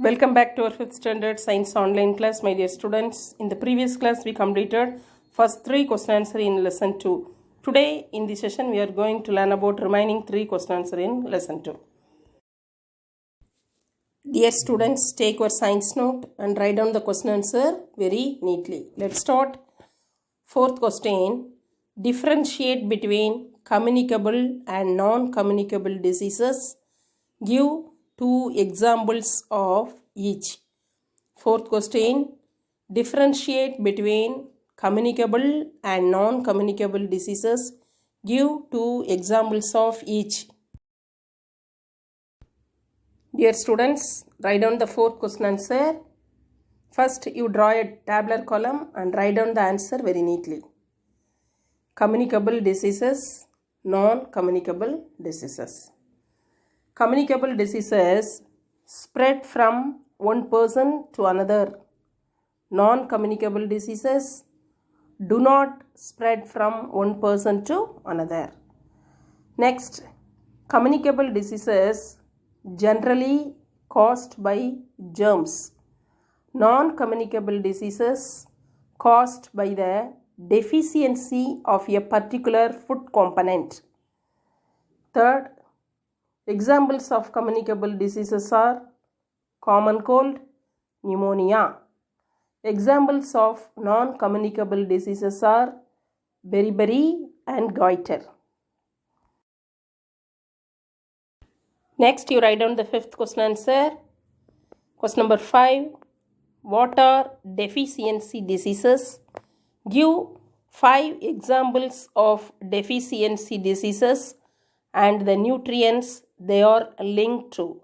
Welcome back to our 5th standard science online class, my dear students. In the previous class, we completed first 3 question answer in lesson 2. Today, in this session, we are going to learn about remaining 3 question answer in lesson 2. Dear students, take your science note and write down the question answer very neatly. Let's start. 4th question. Differentiate between communicable and non-communicable diseases. Give 2 examples of each. 4th question. Differentiate between communicable and non-communicable diseases. Give 2 examples of each. Dear students, write down the 4th question answer. First, you draw a tabular column and write down the answer very neatly. Communicable diseases, non-communicable diseases. Communicable diseases spread from one person to another. Non-communicable diseases do not spread from one person to another. Next, communicable diseases generally caused by germs. Non-communicable diseases caused by the deficiency of a particular food component. Third, examples of communicable diseases are common cold, pneumonia. Examples of non-communicable diseases are beriberi and goiter. Next, you write down the 5th question answer. Question number 5. What are deficiency diseases? Give 5 examples of deficiency diseases and the nutrients they are linked to.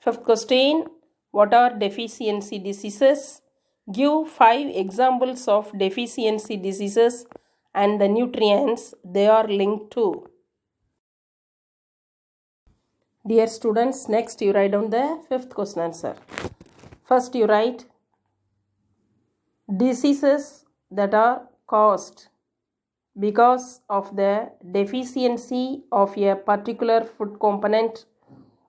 5th question. What are deficiency diseases? Give 5 examples of deficiency diseases and the nutrients they are linked to. Dear students, next you write down the 5th question answer. First you write diseases that are caused because of the deficiency of a particular food component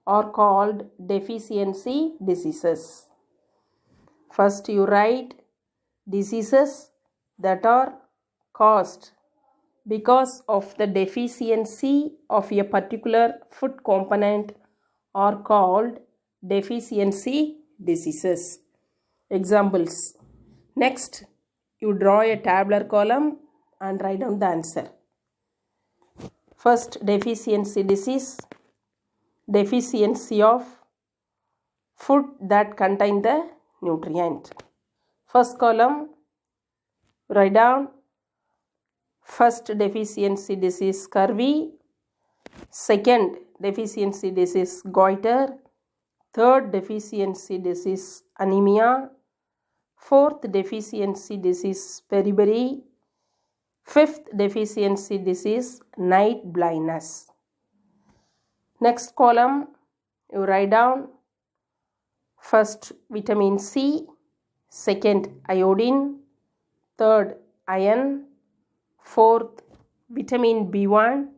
are called deficiency diseases. First you write diseases that are caused because of the deficiency of a particular food component are called deficiency diseases. Examples. Next, you draw a tabular column and write down the answer. First, deficiency disease, deficiency of food that contain the nutrient. First column, write down first deficiency disease scurvy, second deficiency disease goiter, third deficiency disease anemia, fourth deficiency disease beriberi, fifth deficiency disease night blindness. Next column, you write down first vitamin C, second iodine, third iron, fourth vitamin B1,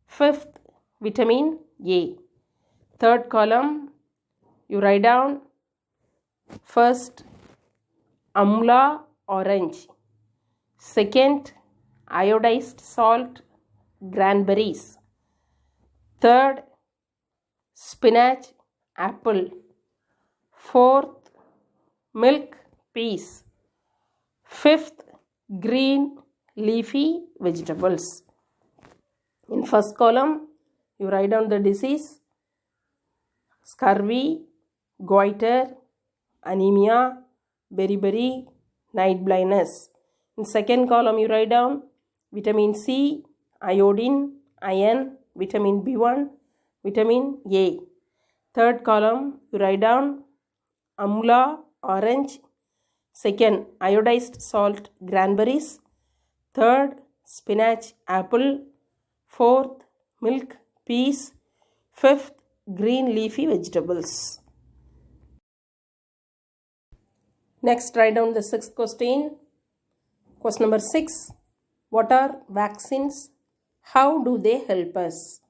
fifth vitamin A. Third column, you write down first amla orange, second iodized salt cranberries, third spinach apple, fourth milk peas, fifth green leafy vegetables. In first column, you write down the disease scurvy, goiter, anemia, beriberi, night blindness. In second column, you write down vitamin C, iodine, iron, vitamin B1, vitamin A. Third column, you write down amla orange, second iodized salt cranberries, third spinach apple, fourth milk peas, fifth green leafy vegetables. Next, write down the 6th question. Question number 6. What are vaccines? How do they help us?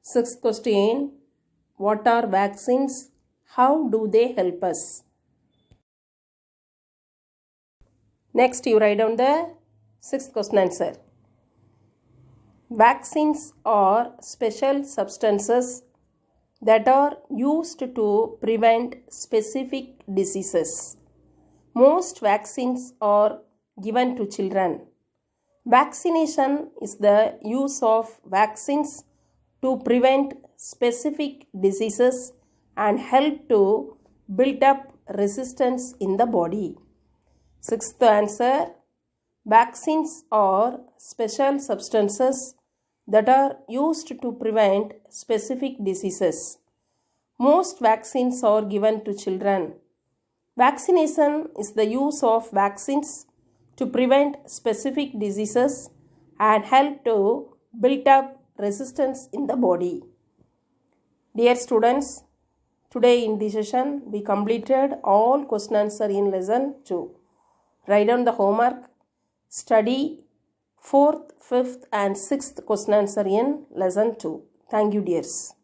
6th question. What are vaccines? How do they help us? Next, you write down the sixth question answer. Vaccines are special substances that are used to prevent specific diseases. Most vaccines are given to children. Vaccination is the use of vaccines to prevent specific diseases and help to build up resistance in the body. Sixth answer. Vaccines are special substances that are used to prevent specific diseases. Most vaccines are given to children. Vaccination is the use of vaccines to prevent specific diseases and help to build up resistance in the body. Dear students, today in this session we completed all question answer in lesson 2. Write down the homework. Study 4th, 5th and 6th question answer in lesson 2. Thank you, dears.